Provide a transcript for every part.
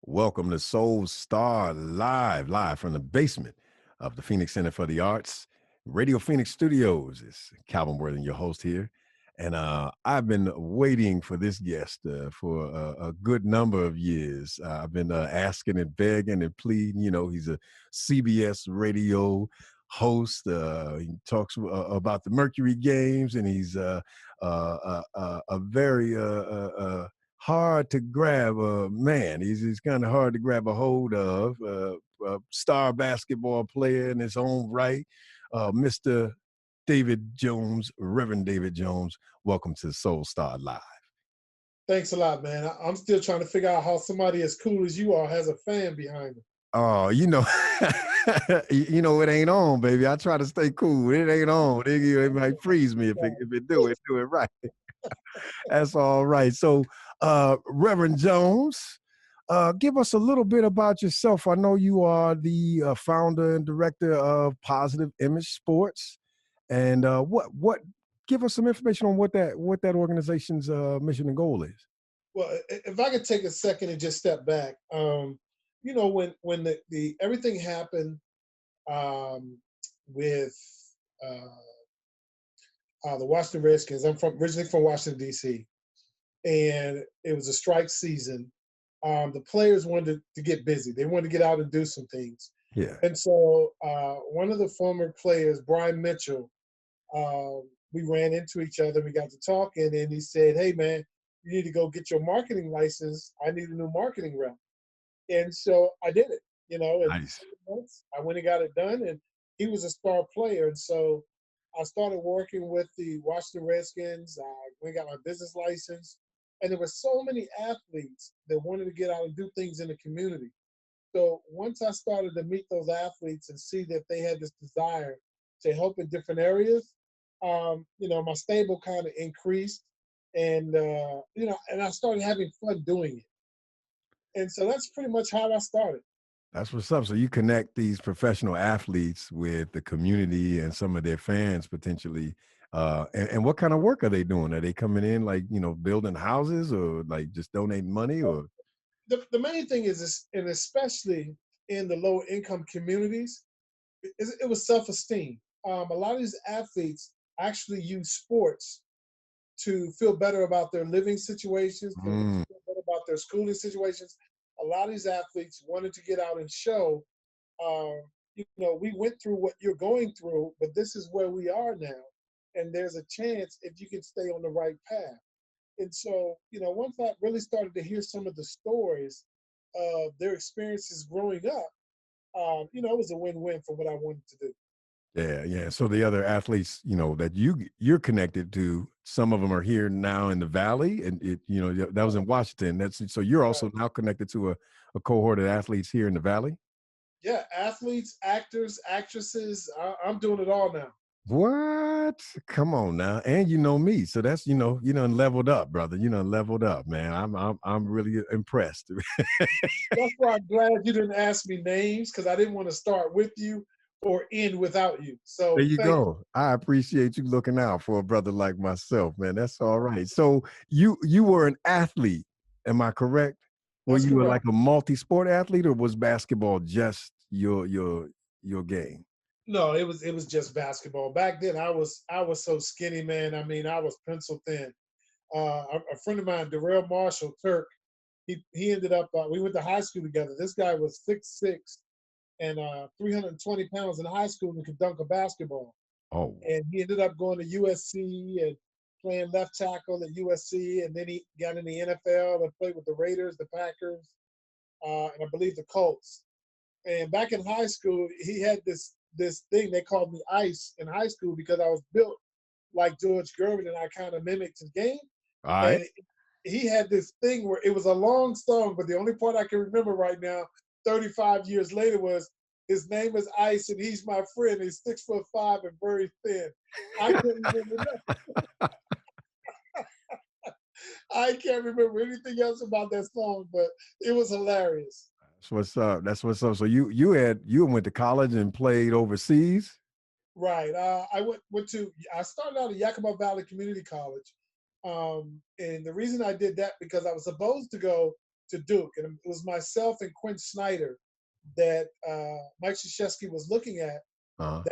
Welcome to Soul Star live from the basement of the Phoenix Center for the Arts, Radio Phoenix Studios. It's Calvin Worthing, your host here. And I've been waiting for this guest for a good number of years. I've been asking and begging and pleading. You know, he's a CBS radio host. He talks about the Mercury games, and he's a very hard to grab a man. He's kind of hard to grab a hold of. A star basketball player in his own right, Mr. David Jones, Reverend David Jones. Welcome to Soul Star Live. Thanks a lot, man. I'm still trying to figure out how somebody as cool as you are has a fan behind them. Oh, you know, you know it ain't on, baby. I try to stay cool. It ain't on. It might freeze me if it do it right. That's all right. So, Reverend Jones, give us a little bit about yourself. I know you are the founder and director of Positive Image Sports, and what? Give us some information on what that organization's mission and goal is. Well, if I could take a second and just step back, when the everything happened um, with the Washington Redskins. I'm originally from Washington D.C. and it was a strike season. The players wanted to get busy. They wanted to get out and do some things. Yeah. And so one of the former players, Brian Mitchell, we ran into each other. We got to talking, and he said, "Hey, man, you need to go get your marketing license. I need a new marketing rep." And so I did it. In Nice. 6 months, I went and got it done. And he was a star player, and so I started working with the Washington Redskins. I went and got my business license, and there were so many athletes that wanted to get out and do things in the community. So once I started to meet those athletes and see that they had this desire to help in different areas, my stable kind of increased, and I started having fun doing it. And so that's pretty much how I started. That's what's up. So you connect these professional athletes with the community and some of their fans potentially. And what kind of work are they doing? Are they coming in like, building houses or like just donating money or? The main thing is, and especially in the lower income communities, it was self esteem. A lot of these athletes actually use sports to feel better about their living situations, to Mm, feel better about their schooling situations. A lot of these athletes wanted to get out and show, we went through what you're going through, but this is where we are now. And there's a chance if you can stay on the right path. And so, once I really started to hear some of the stories of their experiences growing up, it was a win-win for what I wanted to do. yeah, yeah. So the other athletes, that you're connected to, some of them are here now in the Valley, and that was in Washington. That's so you're Right. also now connected to a cohort of athletes here in the Valley. Yeah, athletes, actors, actresses, I'm doing it all now. What? Come on now. And you know me. So that's, you done leveled up, brother. You done leveled up, man. I'm really impressed. That's why I'm glad you didn't ask me names because I didn't want to start with you or end without you. There So you thank you. go. I appreciate you looking out for a brother like myself, man. That's all right. So you were an athlete, am I correct? Were That's you correct. like a multi-sport athlete or was basketball just your game? No, it was just basketball. Back then I was so skinny, man. I mean, I was pencil thin. A friend of mine, Darrell Marshall Turk, he ended up we went to high school together. This guy was 6'6" and 320 pounds in high school and could dunk a basketball. Oh, And he ended up going to USC and playing left tackle at USC, and then he got in the NFL and played with the Raiders, the Packers, and I believe the Colts. And back in high school, he had this thing they called me Ice in high school because I was built like George Gervin and I kind of mimicked his game. all right. And he had this thing where it was a long song, but the only part I can remember right now, 35 years later, was his name is Ice and he's my friend. He's 6'5" and very thin. I can't remember that. I can't remember anything else about that song, but it was hilarious. That's what's up. That's what's up. So you went to college and played overseas? Right. I started out at Yakima Valley Community College. And the reason I did that because I was supposed to go to Duke, and it was myself and Quinn Snyder that Mike Krzyzewski was looking at Uh-huh.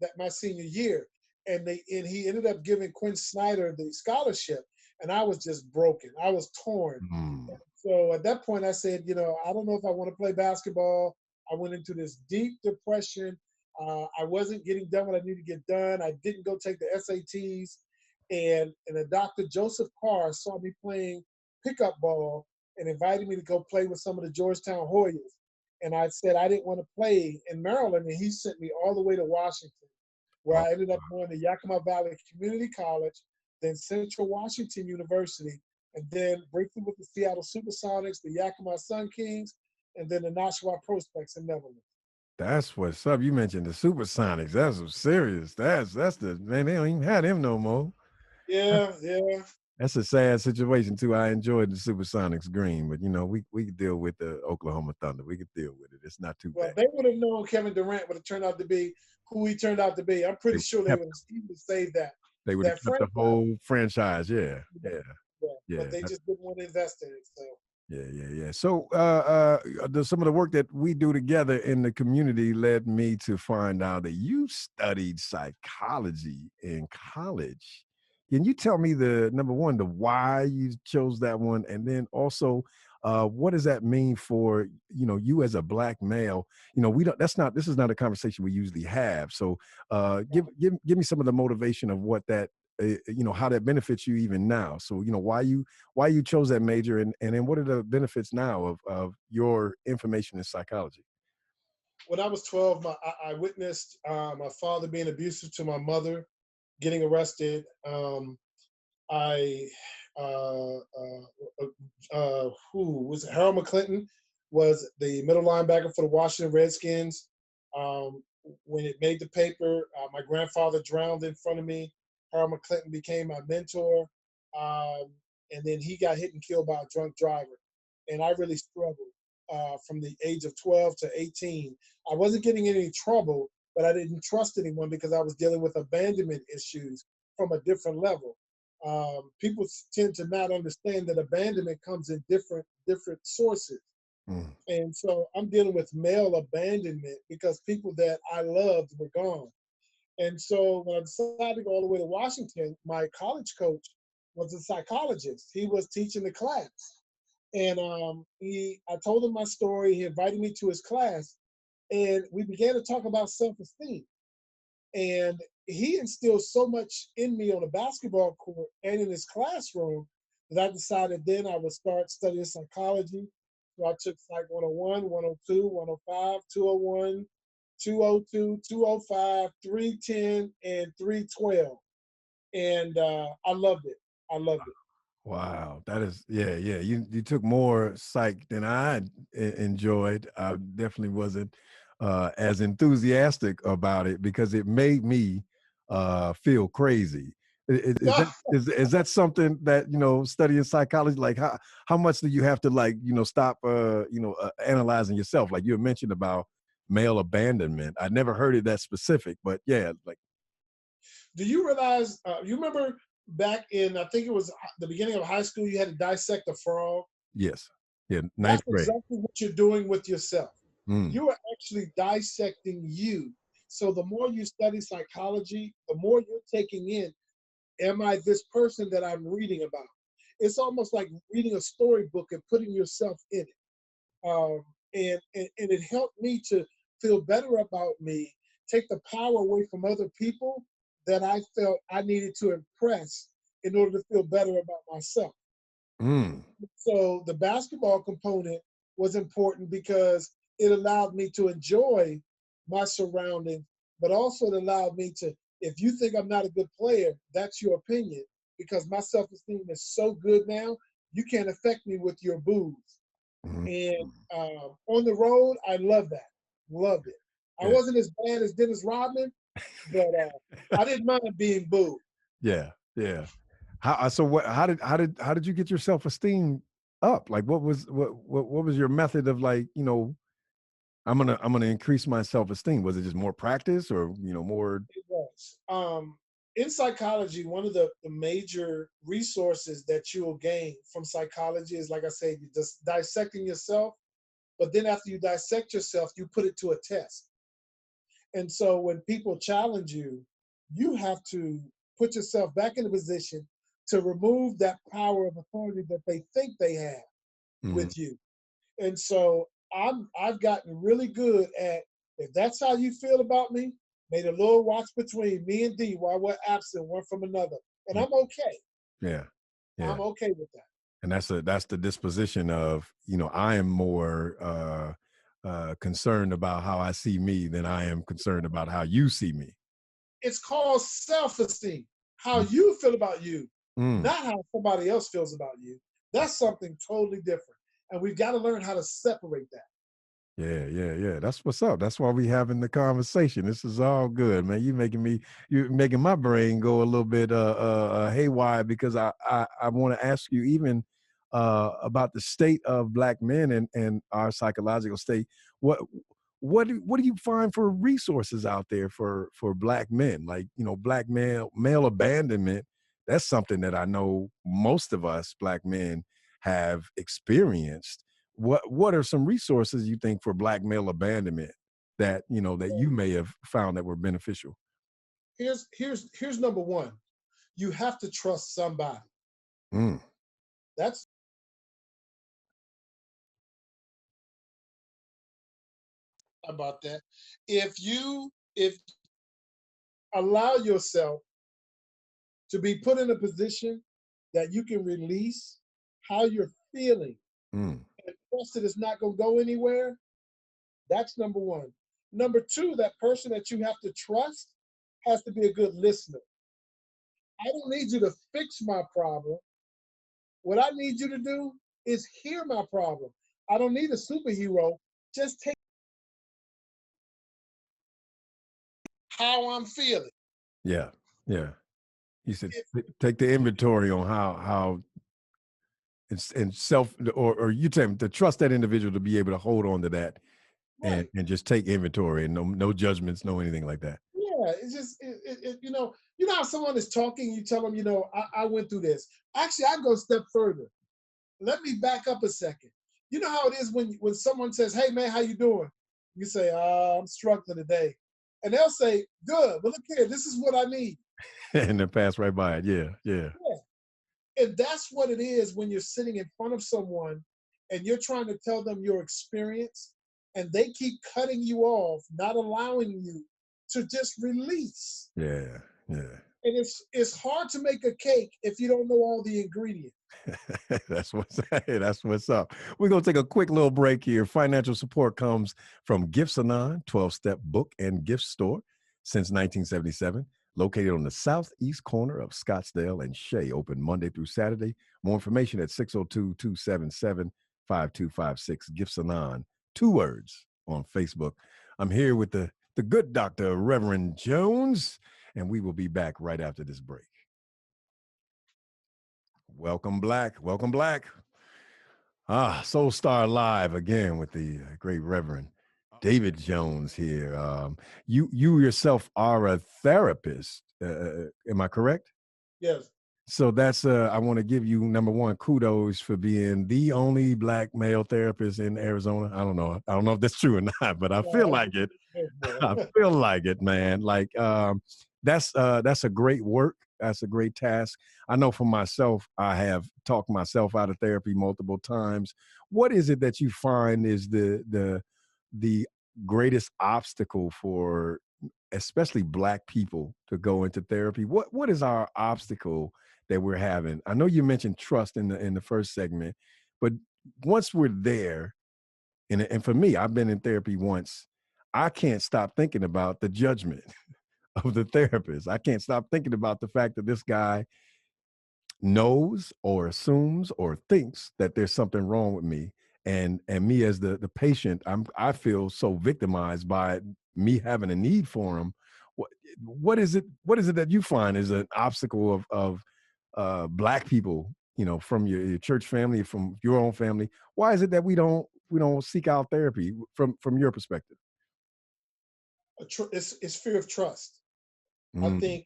that my senior year, and he ended up giving Quinn Snyder the scholarship, and I was just broken. I was torn. Mm. So at that point, I said, I don't know if I want to play basketball. I went into this deep depression. I wasn't getting done what I needed to get done. I didn't go take the SATs, and the doctor Joseph Carr saw me playing pickup ball and invited me to go play with some of the Georgetown Hoyas. And I said I didn't want to play in Maryland, and he sent me all the way to Washington, where Oh, I ended up going to Yakima Valley Community College, then Central Washington University, and then briefly with the Seattle Supersonics, the Yakima Sun Kings, and then the Nashua Prospects in Netherlands. that's what's up. You mentioned the Supersonics. That's some serious. That's the man. They don't even have him no more. Yeah, yeah. That's a sad situation too. I enjoyed the Supersonics green, but we could deal with the Oklahoma Thunder. We could deal with it. It's not too bad. Well, they would have known Kevin Durant would have turned out to be who he turned out to be. I'm They pretty would sure have they would kept, have he would have saved that they would have that kept the franchise. whole franchise. Yeah, yeah, Yeah, but yeah. they just didn't want to invest in it. So Yeah, yeah, yeah. So, some of the work that we do together in the community led me to find out that you studied psychology in college. Can you tell me the number one, the why you chose that one, and then also, what does that mean for you as a black male? We don't. That's not. This is not a conversation we usually have. So, give me some of the motivation of what that how that benefits you even now. So why you chose that major, and then what are the benefits now of your information in psychology? when I was 12, I witnessed my father being abusive to my mother, getting arrested. I who was it? Harold McClinton was the middle linebacker for the Washington Redskins. Um, when it made the paper, my grandfather drowned in front of me. Harold McClinton became my mentor, and then he got hit and killed by a drunk driver. And I really struggled from the age of 12 to 18. I wasn't getting in any trouble, but I didn't trust anyone because I was dealing with abandonment issues from a different level. People tend to not understand that abandonment comes in different sources, Mm, and so I'm dealing with male abandonment because people that I loved were gone. And so when I decided to go all the way to Washington, my college coach was a psychologist. He was teaching the class, and I told him my story. He invited me to his class, and we began to talk about self-esteem. And he instilled so much in me on the basketball court and in his classroom that I decided then I would start studying psychology. So I took Psych 101, 102, 105, 201, 202, 205, 310, and 312. And I loved it. I loved it. wow, that is, yeah, yeah. You took more psych than I enjoyed. I definitely wasn't as enthusiastic about it because it made me feel crazy. Is that is that something that studying psychology, like how much do you have to, like, stop analyzing yourself, like you mentioned about male abandonment? I never heard it that specific, but yeah, like, Do you realize, you remember back in, I think it was the beginning of high school, you had to dissect a frog? yes, yeah, That's ninth grade. exactly what you're doing with yourself. Mm, You are actually dissecting you. So the more you study psychology, the more you're taking in, am I this person that I'm reading about? It's almost like reading a storybook and putting yourself in it. And it helped me to feel better about me, take the power away from other people that I felt I needed to impress in order to feel better about myself. mm, So the basketball component was important because it allowed me to enjoy my surroundings, but also it allowed me to, if you think I'm not a good player, that's your opinion, because my self-esteem is so good now, you can't affect me with your boos. mhm, And mm. on the road, I love that. Loved it. I Yeah. wasn't as bad as Dennis Rodman, but I didn't mind being booed. Yeah, yeah. So what? How did you get your self esteem up? Like, what was your method of, like, I'm gonna increase my self esteem? Was it just more practice, or more? It was. in psychology, one of the major resources that you'll gain from psychology is, like I say, you just dissecting yourself. But then after you dissect yourself, you put it to a test. And so when people challenge you, you have to put yourself back in a position to remove that power of authority that they think they have Mhm. with you. And so I've gotten really good at, if that's how you feel about me, made a little watch between me and thee while we're absent one from another. And Yeah, I'm okay. yeah, yeah. I'm okay with that. And that's the disposition of, I am more concerned about how I see me than I am concerned about how you see me. It's called self-esteem. How Mm, you feel about you, mm. not how somebody else feels about you. That's something totally different. And we've got to learn how to separate that. Yeah, yeah, yeah. That's what's up. That's why we having the conversation. This is all good, man. You're making my brain go a little bit haywire because I want to ask you even about the state of black men and our psychological state. What what do you find for resources out there for black men? Like, black male abandonment. That's something that I know most of us black men have experienced. What are some resources you think for black male abandonment that that you may have found that were beneficial? Here's number one. You have to trust somebody. Mm, That's about that. If allow yourself to be put in a position that you can release how you're feeling mm, and trust that it's not going to go anywhere, that's number one. Number two, that person that you have to trust has to be a good listener. I don't need you to fix my problem. What I need you to do is hear my problem. I don't need a superhero. Just take how I'm feeling. yeah, yeah. You said If, take the inventory on how it's and self or you tell them to trust that individual to be able to hold on to that and right. and just take inventory and no judgments, no anything like that. Yeah, it's just you know how someone is talking, you tell them, I went through this. Actually, I go a step further. Let me back up a second. You know how it is when someone says, "Hey man, how you doing?" You say, I'm struggling today," and they'll say, "Good, but look here, this is what I need." And then pass right by it. Yeah, yeah. Yeah, and that's what it is when you're sitting in front of someone and you're trying to tell them your experience, and they keep cutting you off, not allowing you to just release. Yeah, yeah. And it's hard to make a cake if you don't know all the ingredients. That's what's up. We're gonna take a quick little break here. Financial support comes from Gifts Anon, 12-step book and gift store since 1977, located on the southeast corner of Scottsdale and Shea, open Monday through Saturday. More information at 602-277-5256. Gifts Anon, two words on Facebook. I'm here with the good Dr. Reverend Jones, and we will be back right after this break. Welcome, Black. Welcome, Black. Soul Star Live again with the great Reverend David Jones here. You yourself are a therapist. Am I correct? Yes. So that's I want to give you number one kudos for being the only black male therapist in Arizona. I don't know if that's true or not, but I feel Well, like it. I boy. feel like it, man. Like that's a great work. That's a great task. I know for myself, I have talked myself out of therapy multiple times. What is it that you find is the greatest obstacle for especially black people to go into therapy? What is our obstacle that we're having? I know you mentioned trust in the first segment, but once we're there, and for me, I've been in therapy once. I can't stop thinking about the judgment of the therapist. I can't stop thinking about the fact that this guy knows or assumes or thinks that there's something wrong with me. And me as the patient, I feel so victimized by me having a need for him. What what is it that you find is an obstacle of black people, from your church family, from your own family? Why is it that we don't seek out therapy from your perspective? It's fear of trust. I Mm, think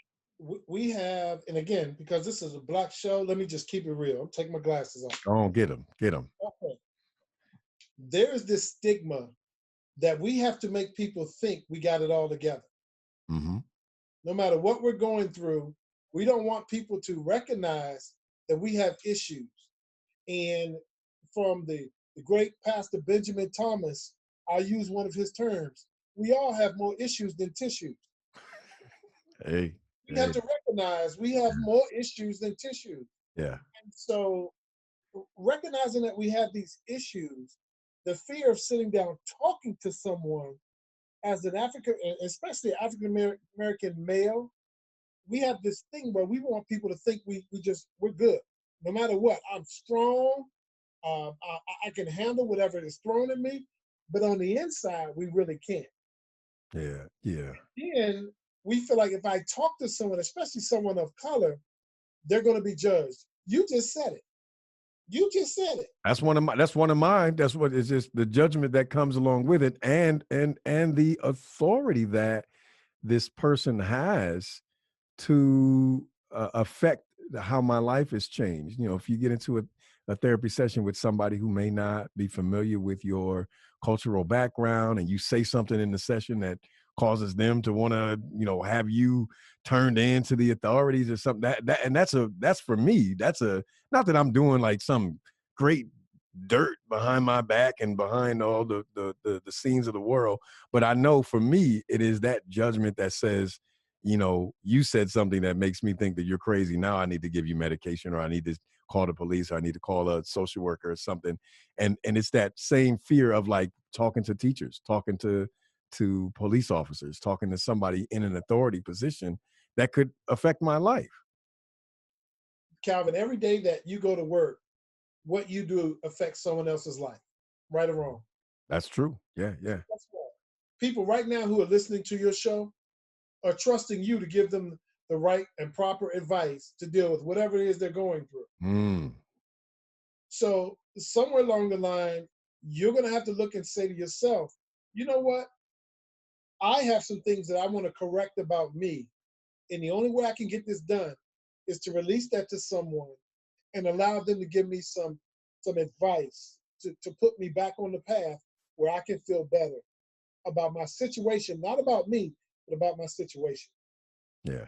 we have, and again, because this is a black show, let me just keep it real. I'm taking my glasses off. Go on, get them, get them. Okay. There is this stigma that we have to make people think we got it all together. Mm-hmm. No matter what we're going through, we don't want people to recognize that we have issues. And from the great Pastor Benjamin Thomas, I use one of his terms, we all have more issues than tissues. Hey, We have hey, to recognize we have more issues than tissues. yeah, And so recognizing that we have these issues, the fear of sitting down talking to someone as an African, especially African American male, we have this thing where we want people to think we're good, no matter what. I'm strong. I can handle whatever is thrown at me, but on the inside, we really can't. yeah, yeah. Then we feel like if I talk to someone, especially someone of color, they're going to be judged. You just said it. You just said it. That's one of my. That's one of mine. That's what is just the judgment that comes along with it, and the authority that this person has to affect how my life has changed. You know, if you get into a therapy session with somebody who may not be familiar with your cultural background and you say something in the session that causes them to want to, have you turned in to the authorities or something and that's for me. That's a, not that I'm doing like some great dirt behind my back and behind all the scenes of the world, but I know for me it is that judgment that says, you said something that makes me think that you're crazy. Now I need to give you medication, or I need to call the police, or I need to call a social worker or something. And it's that same fear of like talking to teachers, talking to police officers, talking to somebody in an authority position that could affect my life. Calvin, every day that you go to work, what you do affects someone else's life, right or wrong. That's true. Yeah, yeah. That's why people right now who are listening to your show are trusting you to give them the right and proper advice to deal with whatever it is they're going through. Mm, So somewhere along the line, you're going to have to look and say to yourself, you know what? I have some things that I want to correct about me. And the only way I can get this done is to release that to someone and allow them to give me some advice to put me back on the path where I can feel better about my situation, not about me, but about my situation. yeah.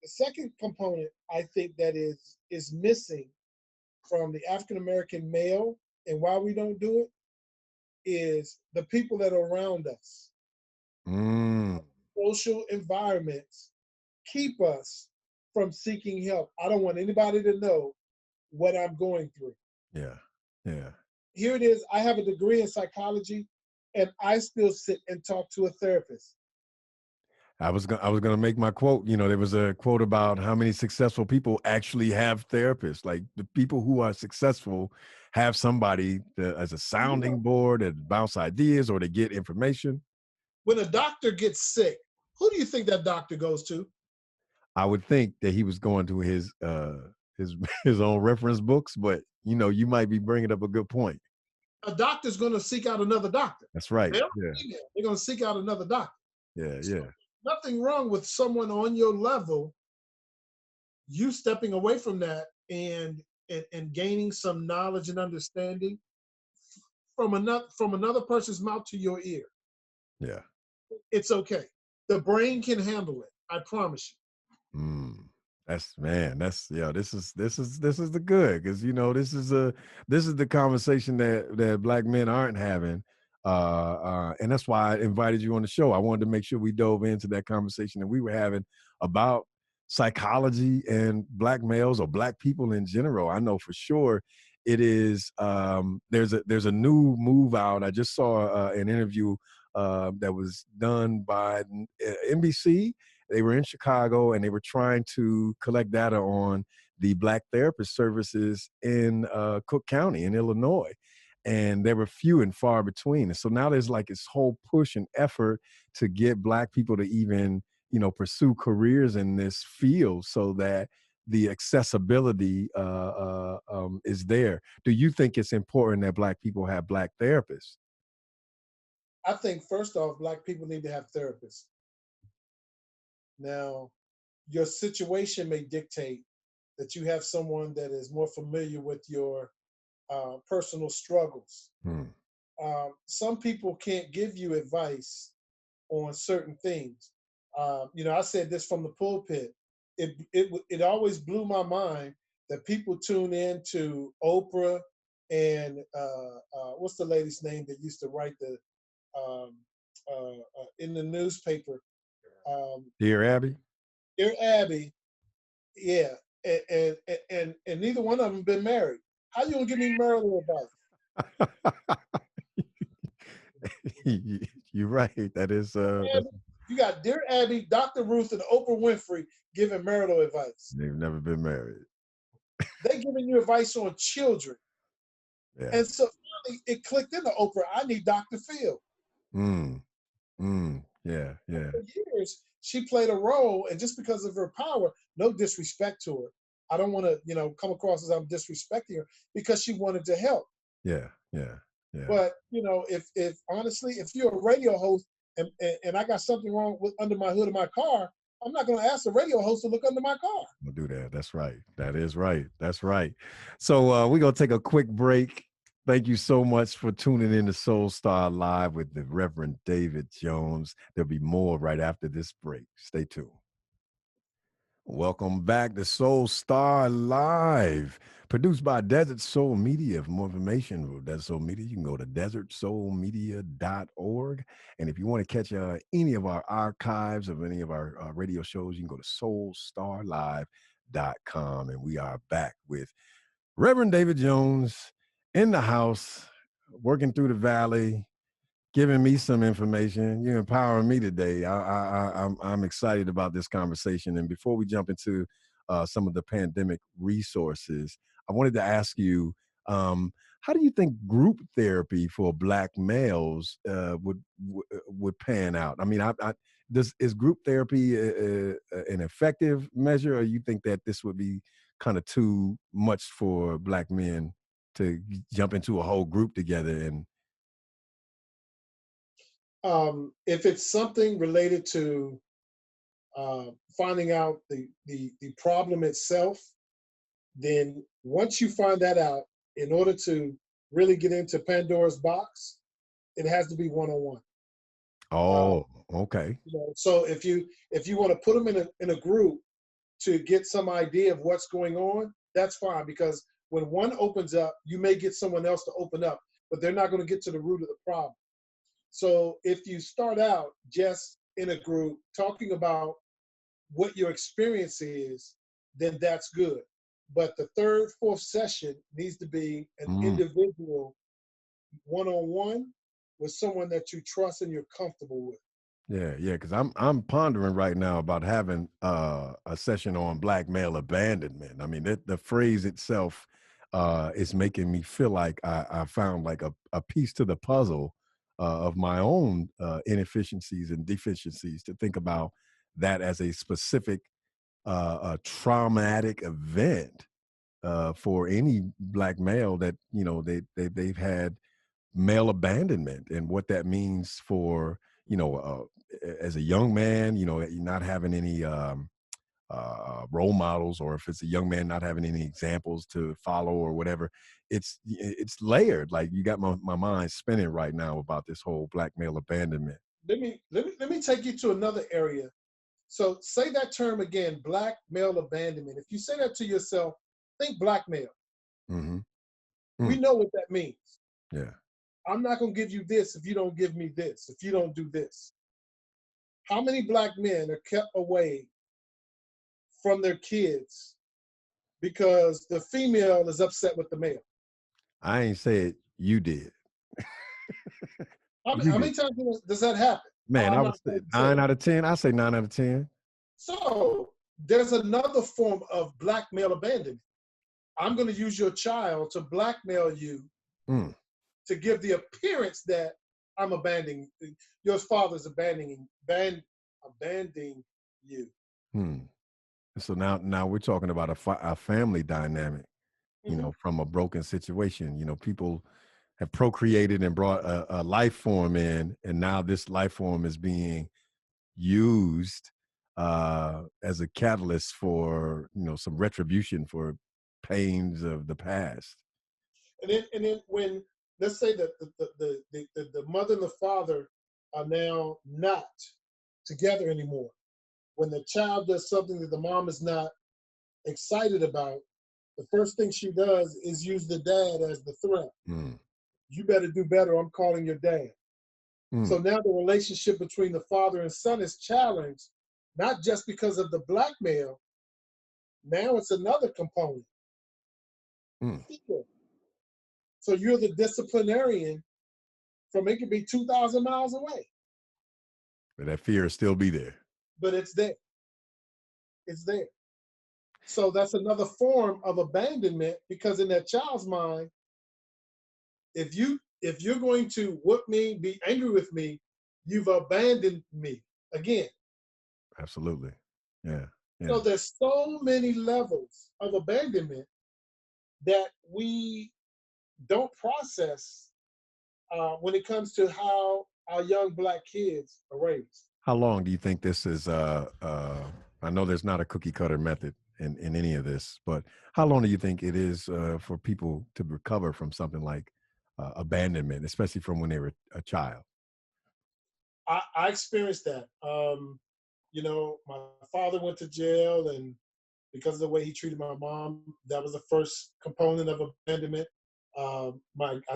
The second component I think that is missing from the African American male and why we don't do it is the people that are around us. Mm, Social environments keep us from seeking help. I don't want anybody to know what I'm going through. yeah. Yeah. Here it is. I have a degree in psychology, and I still sit and talk to a therapist. I was gonna make my quote. There was a quote about how many successful people actually have therapists. Like the people who are successful have somebody as a You know, sounding board and bounce ideas or to get information. when a doctor gets sick, who do you think that doctor goes to? I would think that he was going to his his own reference books, but you might be bringing up a good point. A doctor's going to seek out another doctor. That's right. They don't Yeah. need him. They're going to seek out another doctor. Yeah. So Yeah. nothing wrong with someone on your level, you stepping away from that and gaining some knowledge and understanding from another person's mouth to your ear. Yeah. It's okay. The brain can handle it. I promise Mm. That's man. That's yeah. This is the good because this is the conversation that black men aren't having, and that's why I invited you on the show. I wanted to make sure we dove into that conversation that we were having about psychology and black males or black people in general. I know for sure it is. There's a new move out. I just saw an interview that was done by NBC. They were in Chicago and they were trying to collect data on the Black therapist services in Cook County in Illinois. And they were few and far between. And so now there's like this whole push and effort to get Black people to even, pursue careers in this field so that the accessibility is there. Do you think it's important that Black people have Black therapists? you. I think first off, black people need to have therapists. Now, your situation may dictate that you have someone that is more familiar with your personal struggles. Hmm. Some people can't give you advice on certain things. I said this from the pulpit. It always blew my mind that people tune in to Oprah and what's the lady's name that used to write the um, in the newspaper, um, Dear Abby. Dear Abby. Yeah, and neither one of them been married. How you gonna give me marital advice? You're right. That is Abby, you got Dear Abby, Dr. Ruth, and Oprah Winfrey giving marital advice. they've never been married. They giving you advice on children. Yeah. And so finally it clicked into Oprah. I need Dr. Phil. Mm, yeah, yeah, For years, she played a role, and just because of her power, no disrespect to her. I don't want to, come across as I'm disrespecting her because she wanted to help. yeah, yeah, yeah. But if honestly, if you're a radio host and I got something wrong with under my hood of my car, I'm not going to ask the radio host to look under my car. We'll do that. That's right. That is right. That's right. So we're gonna take a quick break. Thank you so much for tuning in to Soul Star Live with the Reverend David Jones. There'll be more right after this break. Stay tuned. Welcome back to Soul Star Live, produced by Desert Soul Media. For more information about Desert Soul Media, you can go to desertsoulmedia.org. And if you want to catch any of our archives of any of our radio shows, you can go to soulstarlive.com. And we are back with Reverend David Jones in the house, working through the valley, giving me some information. You're empowering me today. I'm excited about this conversation. And before we jump into some of the pandemic resources, I wanted to ask you, how do you think group therapy for Black males would pan out? I mean, is group therapy an effective measure, or you think that this would be kind of too much for Black men to jump into a whole group together and If it's something related to finding out the problem itself, then once you find that out, in order to really get into Pandora's box, it has to be one on one. Oh, okay. So if you want to put them in a group to get some idea of what's going on, that's fine, because when one opens up, you may get someone else to open up, but they're not going to get to the root of the problem. So if you start out just in a group talking about what your experience is, then that's good. But the third, fourth session needs to be an Mm. individual one on one with someone that you trust and you're comfortable with. Yeah, yeah, because I'm pondering right now about having a session on Black male abandonment. I mean, the phrase itself is making me feel like I found like a piece to the puzzle of my own inefficiencies and deficiencies to think about that as a specific a traumatic event for any Black male that they've had male abandonment and what that means for as a young man, not having any role models, or if it's a young man not having any examples to follow or whatever. It's layered. Like, you got my mind spinning right now about this whole Black male abandonment. Let me take you to another area. So say that term again, black male abandonment. If you say that to yourself, think black male. Hmm. We know what that means. Yeah. I'm not going to give you this if you don't give me this, if you don't do this. How many black men are kept away from their kids because the female is upset with the male? I ain't said you did. You How did. many times does that happen? Man, I'm I not was going to say. 9 out of 10. I say 9 out of 10. So there's another form of black male abandonment. I'm going to use your child to blackmail you Mm. to give the appearance that I'm abandoning your father's abandoning you. Hmm. So now we're talking about a family dynamic, Hmm. from a broken situation. People have procreated and brought a life form in, and now this life form is being used as a catalyst for some retribution for pains of the past. And then when, let's say that the mother and the father are now not together anymore. When the child does something that the mom is not excited about, the first thing she does is use the dad as the threat. Mm, You better do better. I'm calling your dad. So mm, now the relationship between the father and son is challenged, not just because of the blackmail. Now it's another component. mm. Fear. So you're the disciplinarian from, it could be 2,000 miles away, But that fear still be there. but it's there. It's there. So that's another form of abandonment, because in that child's mind, if you're going to whoop me, be angry with me, you've abandoned me again. Absolutely. Yeah. So Yeah. there's so many levels of abandonment that we don't process when it comes to how our young black kids are raised. How long do you think this is? I know there's not a cookie cutter method in any of this, but how long do you think it is for people to recover from something like abandonment, especially from when they were a child? I experienced that. My father went to jail, and because of the way he treated my mom, that was the first component of abandonment. I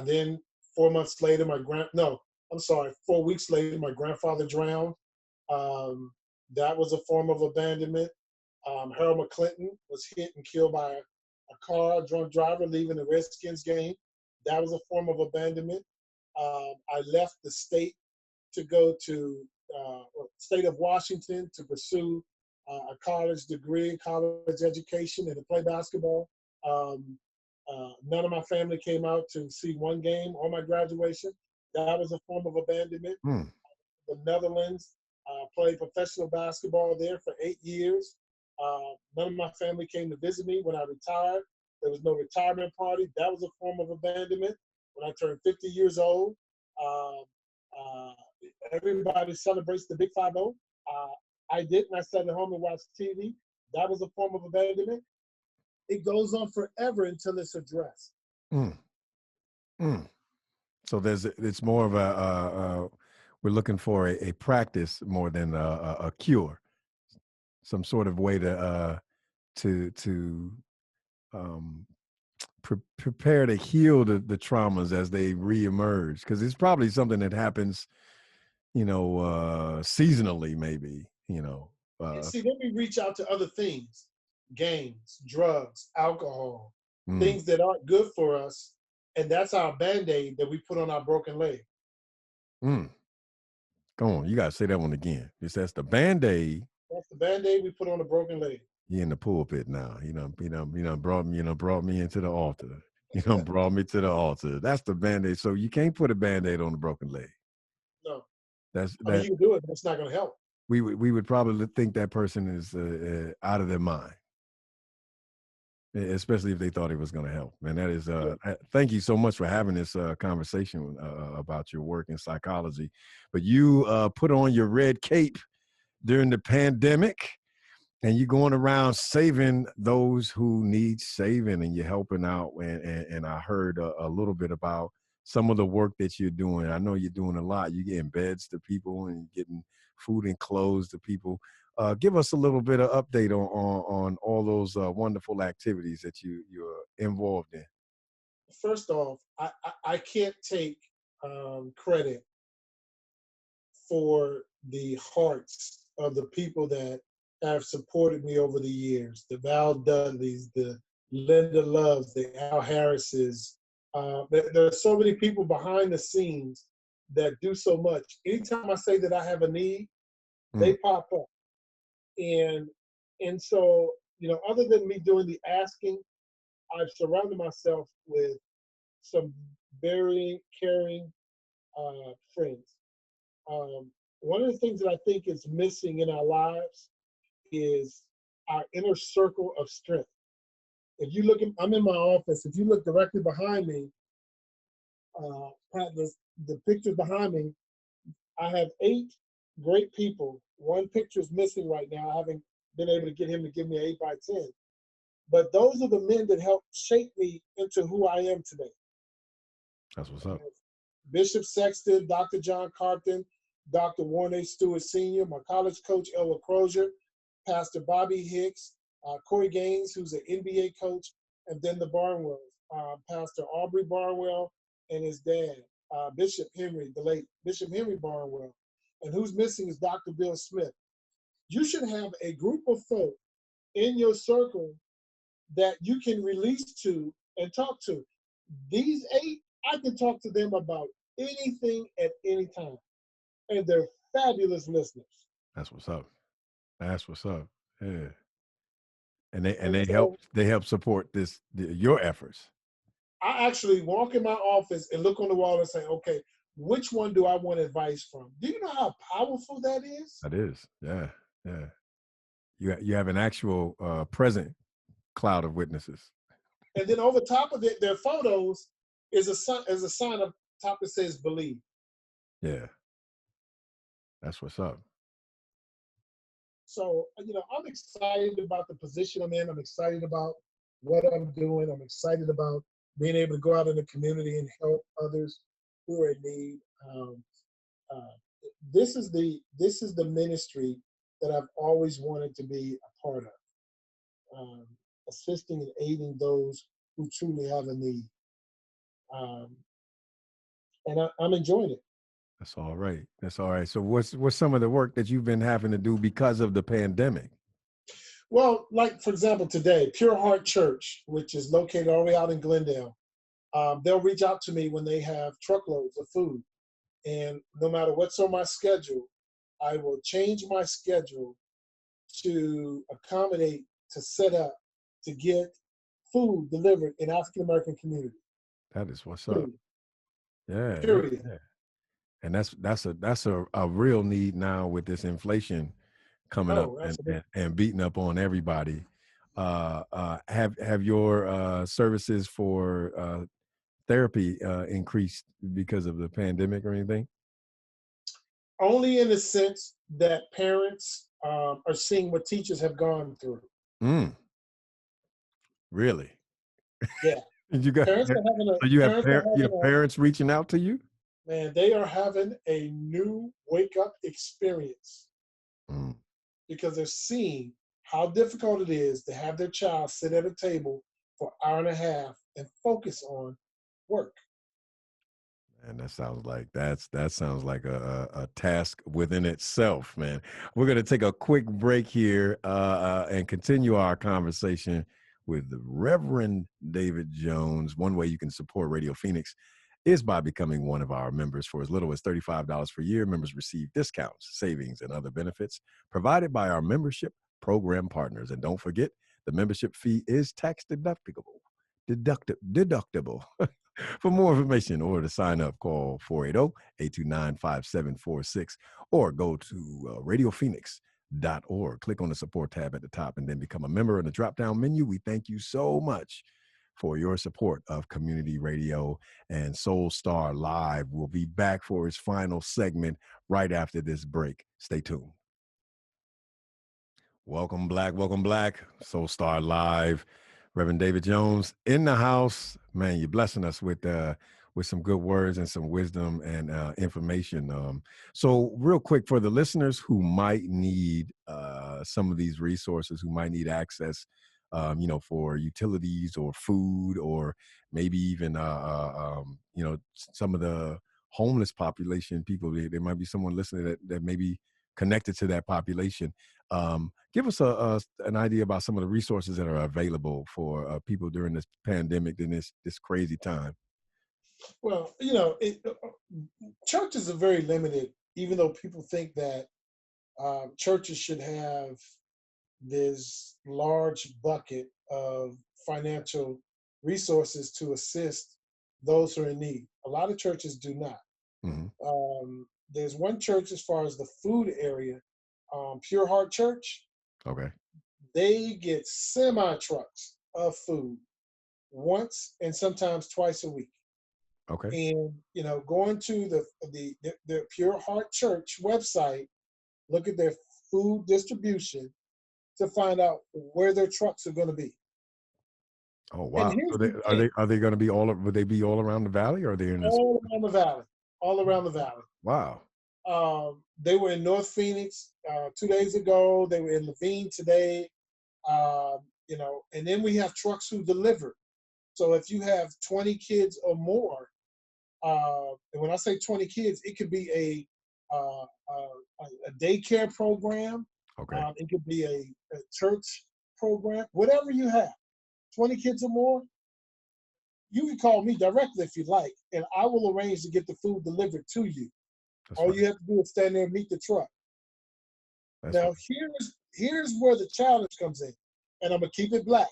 then 4 months later, my grand no, I'm sorry, 4 weeks later, my grandfather drowned. Um, that was a form of abandonment. Harold McClinton was hit and killed by a car, a drunk driver leaving the Redskins game. That was a form of abandonment. I left the state to go to state of Washington to pursue a college degree, college education, and to play basketball. Um, None of my family came out to see one game on my graduation. That was a form of abandonment. Hmm. The Netherlands, played professional basketball there for 8 years. None of my family came to visit me when I retired. There was no retirement party. That was a form of abandonment. When I turned 50 years old, uh, uh, everybody celebrates the Big 5-0. I didn't. I sat at home and watched TV. That was a form of abandonment. It goes on forever until it's addressed. Mm, mm. So it's more of we're looking for a practice more than a cure, some sort of way to um, prepare to heal the traumas as they reemerge, because it's probably something that happens seasonally, maybe, And uh see, then we reach out to other things: games, drugs, alcohol, mm, things that aren't good for us. And that's our band aid that we put on our broken leg. mm. Come on, you gotta say that one again. That's the band-aid. That's the band aid we put on a broken leg. You in the pulpit now. Brought me into the altar. Brought me to the altar. That's the band-aid. So you can't put a band-aid on a broken leg. No, That's I mean, that you can do it, but it's not going to help. we would probably think that person is out of their mind, especially if they thought it was going to help. And that is, Yeah. thank you so much for having this conversation about your work in psychology. But you put on your red cape during the pandemic, and you're going around saving those who need saving, and you're helping out. And I heard a little bit about some of the work that you're doing. I know you're doing a lot. You're getting beds to people and getting food and clothes to people. Give us a little bit of update on all those wonderful activities that you're involved in. First off, I can't take credit for the hearts of the people that have supported me over the years: the Val Dudleys, the Linda Loves, the Al Harrises. There are so many people behind the scenes that do so much. Anytime I say that I have a need, Mm, they pop up. And so, other than me doing the asking, I've surrounded myself with some very caring friends. One of the things that I think is missing in our lives is our inner circle of strength. If you look, I'm in my office. If you look directly behind me, the pictures behind me, I have 8 great people. One picture is missing right now. I haven't been able to get him to give me an 8 by 10. But those are the men that helped shape me into who I am today. That's what's up. Bishop Sexton, Dr. John Carton, Dr. Warren A. Stewart Sr., my college coach, Ella Crozier, Pastor Bobby Hicks, Corey Gaines, who's an NBA coach, and then the Barnwells, Pastor Aubrey Barnwell and his dad, Bishop Henry, the late Bishop Henry Barnwell. And who's missing is Dr. Bill Smith. You should have a group of folk in your circle that you can release to and talk to. These 8, I can talk to them about anything at any time. And they're fabulous listeners. That's what's up. That's what's up. Yeah. And And they so help support your efforts. I actually walk in my office and look on the wall and say, okay, which one do I want advice from? Do you know how powerful that is? That is. Yeah. Yeah. You have an actual present cloud of witnesses. And then over top of it, their photos is a sign up top that says believe. Yeah. That's what's up. So, I'm excited about the position I'm in. I'm excited about what I'm doing. I'm excited about being able to go out in the community and help others who are in need. Uh, this is the ministry that I've always wanted to be a part of, assisting and aiding those who truly have a need. Um, and I'm enjoying it. That's all right. That's all right. So what's some of the work that you've been having to do because of the pandemic? Well, like for example, today, Pure Heart Church, which is located all the way out in Glendale, they'll reach out to me when they have truckloads of food. And no matter what's on my schedule, I will change my schedule to accommodate, to set up, to get food delivered in African American community. That is what's up. Period. Yeah, yeah, Period. yeah. And that's a real need now with this inflation coming up Oh, and absolutely. and beating up on everybody. Have your services for therapy increased because of the pandemic or anything? Only in the sense that parents are seeing what teachers have gone through. Mm, really? Yeah. And you got Parents are having so you have a parents reaching out to you? man, they are having a new wake up experience Mm. because they're seeing how difficult it is to have their child sit at a table for an hour and a half and focus on work. And that sounds like a task within itself, man. We're gonna take a quick break here and continue our conversation with the Reverend David Jones. One way you can support Radio Phoenix is by becoming one of our members for as little as $35 per year. Members receive discounts, savings, and other benefits provided by our membership program partners. And don't forget, the membership fee is tax deductible. Deductible. For more information or to sign up, call 480-829-5746 or go to radiophoenix.org. Click on the support tab at the top and then become a member in the drop-down menu. We thank you so much for your support of community radio. And Soul Star Live will be back for its final segment right after this break. Stay tuned. Welcome, Black. Welcome, Black. Soul Star Live. Reverend David Jones in the house. Man, you're blessing us with some good words and some wisdom and information. So real quick, for the listeners who might need some of these resources, who might need access, for utilities or food, or maybe even, some of the homeless population people, there might be someone listening that may be connected to that population. Give us an idea about some of the resources that are available for people during this pandemic and this crazy time. Well, churches are very limited, even though people think that churches should have this large bucket of financial resources to assist those who are in need. A lot of churches do not. Mm-hmm. There's one church as far as the food area, Pure Heart Church. Okay. They get semi trucks of food once and sometimes twice a week. Okay. And going to the Pure Heart Church website, look at their food distribution to find out where their trucks are going to be. Oh And wow. So here's they the thing: are they going to be would they be all around the valley, or are they in this? all around the valley, all around the valley. Wow. They were in North Phoenix 2 days ago. They were in Levine today. And then we have trucks who deliver. So if you have 20 kids or more, and when I say 20 kids, it could be a daycare program. Okay. It could be a church program, whatever you have. 20 kids or more, you can call me directly if you like, and I will arrange to get the food delivered to you. That's All right. you have to do is stand there and meet the truck. That's right. Now, here's where the challenge comes in, and I'm gonna keep it black.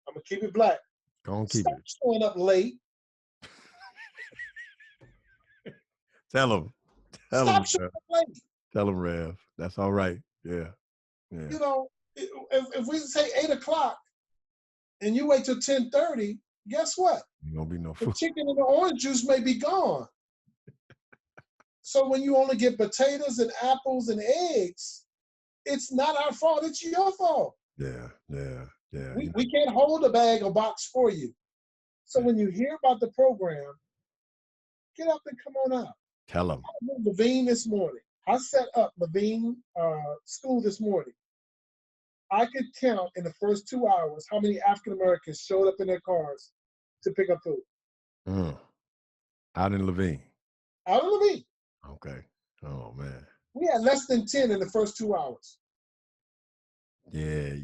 I'm gonna keep it black. Go on, keep Stop it. showing up late. Tell them. Tell Stop them. showing up late. Tell them, Rev. That's all right. Yeah. Yeah. You know, if we say 8 o'clock and you wait till 10:30, guess what? Ain't gonna be no The food. chicken and the orange juice may be gone. So when you only get potatoes and apples and eggs, it's not our fault. It's your fault. Yeah. Yeah. Yeah. We can't hold a bag or box for you. So Yeah. when you hear about the program, get up and come on out. Tell them. I was in Levine this morning. I set up Levine school this morning. I could count in the first 2 hours how many African Americans showed up in their cars to pick up food. Mm. Out in Levine. Out of Levine. Okay. Oh man. We had less than 10 in the first 2 hours. Yeah.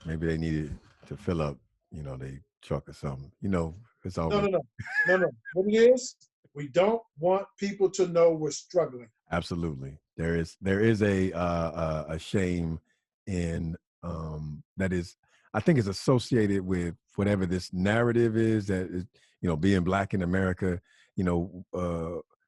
Maybe they needed to fill up. They truck or something. It's No, always no, no. No, no. What it is, we don't want people to know we're struggling. absolutely. There is a shame in that is, I think, is associated with whatever this narrative is that is, being black in America. You know,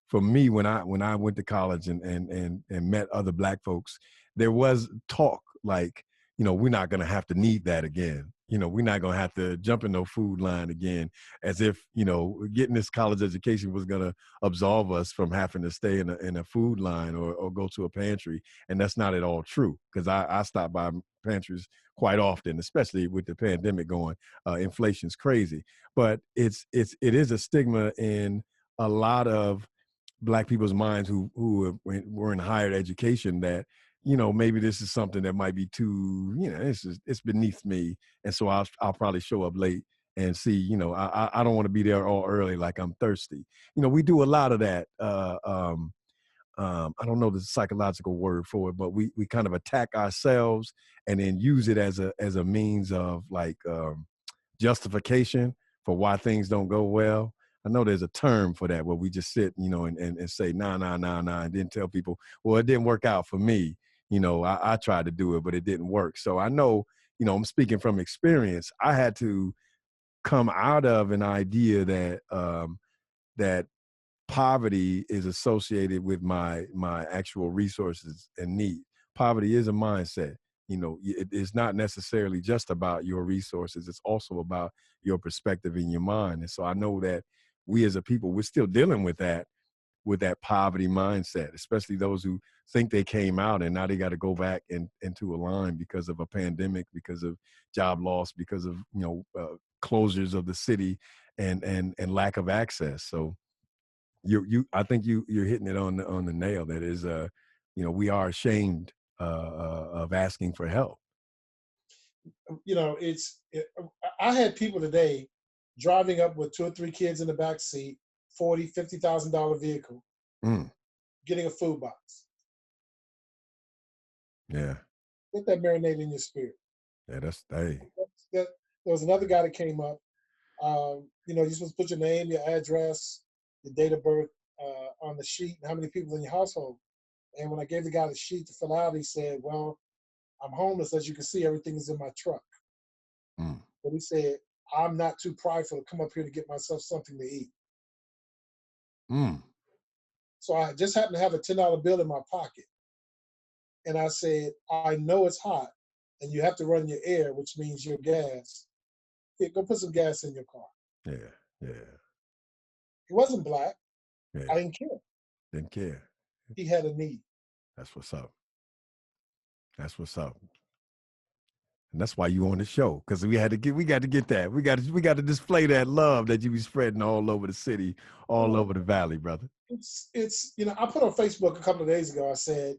for me, when I went to college and met other black folks, there was talk like, we're not gonna have to need that again. We're not gonna have to jump in no food line again, as if getting this college education was gonna absolve us from having to stay in a food line or go to a pantry. And that's not at all true, because I stop by pantries quite often, especially with the pandemic going. Inflation's crazy, but it is a stigma in a lot of black people's minds were in higher education, that maybe this is something that might be too, it's beneath me, and so I'll probably show up late and see, I don't want to be there all early like I'm thirsty. We do a lot of that. I don't know the psychological word for it, but we kind of attack ourselves and then use it as a means of like justification for why things don't go well. I know there's a term for that, where we just sit, and say, nah, nah, nah, nah, and then tell people, well, it didn't work out for me. I tried to do it, but it didn't work. So I know, I'm speaking from experience. I had to come out of an idea that poverty is associated with my actual resources and need. Poverty is a mindset. It's not necessarily just about your resources. It's also about your perspective in your mind. And so I know that we as a people, we're still dealing with that poverty mindset, especially those who think they came out and now they got to go back into a line because of a pandemic, because of job loss, because of closures of the city and lack of access. So I think you're hitting it on the nail. That is, we are ashamed of asking for help. I had people today driving up with two or three kids in the back seat, 40, $50,000 vehicle, Mm, getting a food box. yeah, Let that marinate in your spirit. yeah, that's hey, There was another guy that came up. You're supposed to put your name, your address, your date of birth on the sheet, and how many people in your household. And when I gave the guy the sheet to fill out, he said, "Well, I'm homeless. As you can see, everything is in my truck." mm, But he said, "I'm not too prideful to come up here to get myself something to eat." mm, So I just happened to have a $10 bill in my pocket. And I said, "I know it's hot and you have to run your air, which means your gas. Yeah, go put some gas in your car." yeah, yeah, He wasn't black. I yeah. didn't care. Didn't care. He had a need. That's what's up. That's what's up. And that's why you on the show, because we got to get that. We got to display that love that you be spreading all over the city, all over the valley, brother. It's I put on Facebook a couple of days ago. I said,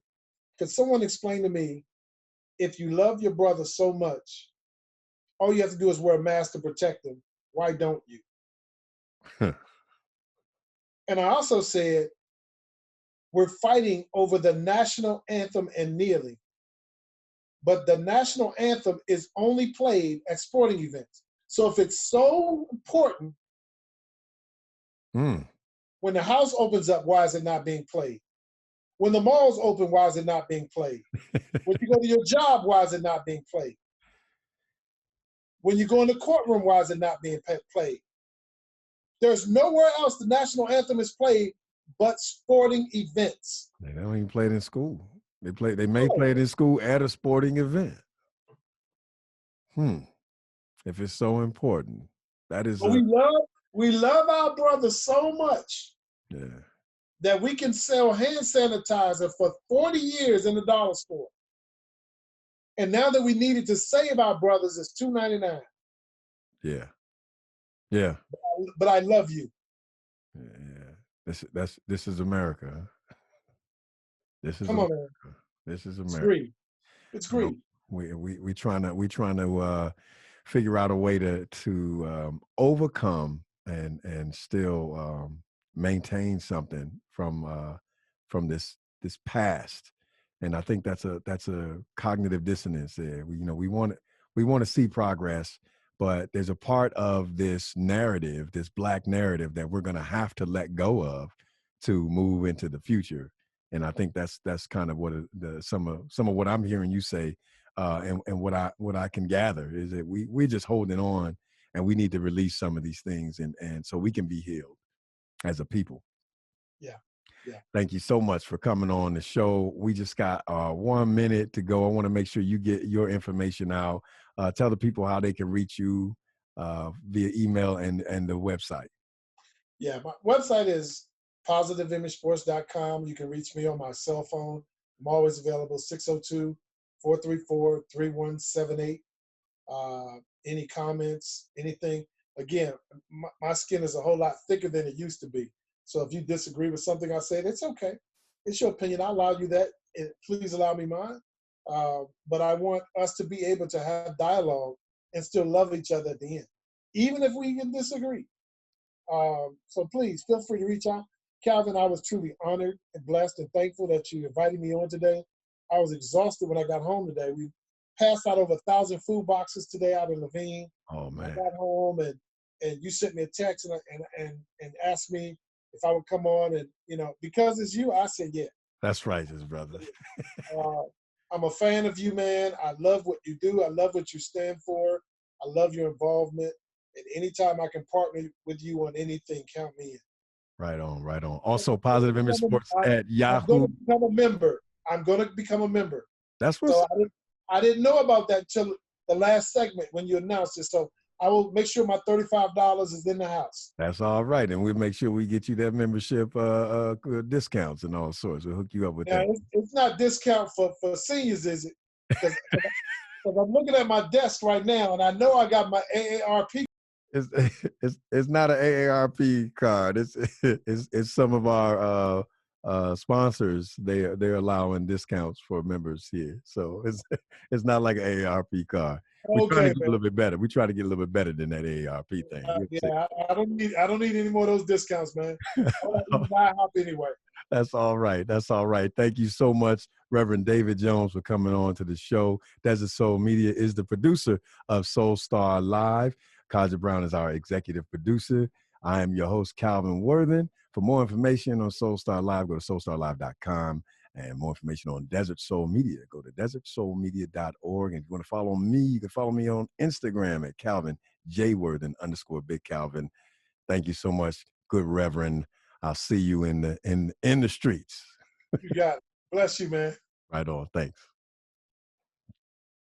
could someone explain to me, if you love your brother so much, all you have to do is wear a mask to protect him. Why don't you? And I also said, we're fighting over the national anthem and kneeling, but the national anthem is only played at sporting events. So if it's so important, Mm. when the house opens up, why is it not being played? When the malls open, why is it not being played? When you go to your job, why is it not being played? When you go in the courtroom, why is it not being played? There's nowhere else the national anthem is played but sporting events. They don't even play it in school. They may No. play it in school at a sporting event. If it's so important. That is But we love our brothers so much yeah. that we can sell hand sanitizer for 40 years in the dollar store. And now that we needed to save our brothers, it's $2.99. Yeah. Yeah. But I love you. Yeah. This is America. This is Come on, man. America. This is It's America. greed. It's greed. We trying to figure out a way to overcome and still maintain something from this past. And I think that's a cognitive dissonance there. We want to see progress, but there's a part of this narrative, this Black narrative, that we're going to have to let go of to move into the future. And I think that's kind of what some of what I'm hearing you say, and what I can gather is that we're just holding on, and we need to release some of these things, and so we can be healed as a people. Yeah. Yeah. Thank you so much for coming on the show. We just got 1 minute to go. I want to make sure you get your information out. Tell the people how they can reach you via email and the website. Yeah, my website is positiveimagesports.com. You can reach me on my cell phone. I'm always available, 602-434-3178. Any comments, anything. Again, my skin is a whole lot thicker than it used to be. So if you disagree with something I said, it's okay. It's your opinion. I'll allow you that. Please allow me mine. But I want us to be able to have dialogue and still love each other at the end, even if we can disagree. So please feel free to reach out. Calvin, I was truly honored and blessed and thankful that you invited me on today. I was exhausted when I got home today. We passed out over 1,000 food boxes today out in Levine. Oh man! I got home and you sent me a text and asked me if I would come on, and because it's you, I said yeah. That's right, brother. I'm a fan of you, man. I love what you do. I love what you stand for. I love your involvement. And anytime I can partner with you on anything, count me in. Right on, right on. Also, Positive Image Sports at I'm going Yahoo. to become a member. I'm going to become a member. That's what's So I didn't know about that till the last segment when you announced it. So I will make sure my $35 is in the house. That's all right, and we'll make sure we get you that membership discounts and all sorts. We'll hook you up with Now, that. it's not discount for seniors, is it? Because I'm looking at my desk right now, and I know I got my AARP. It's not an AARP card. It's some of our sponsors. They're allowing discounts for members here, so it's not like an AARP card. We're trying to Okay, get man. a little bit better. We try to get a little bit better than that AARP thing. Yeah, I don't need any more of those discounts, man. I buy hop anyway. That's all right. That's all right. Thank you so much, Reverend David Jones, for coming on to the show. Desert Soul Media is the producer of Soul Star Live. Kaja Brown is our executive producer. I am your host, Calvin Worthen. For more information on Soul Star Live, go to soulstarlive.com. And more information on Desert Soul Media, go to desertsoulmedia.org. And if you want to follow me, you can follow me on Instagram at Calvin J. Worthen _Big Calvin. Thank you so much, good Reverend. I'll see you in the streets. You got it. Bless you, man. Right on. Thanks.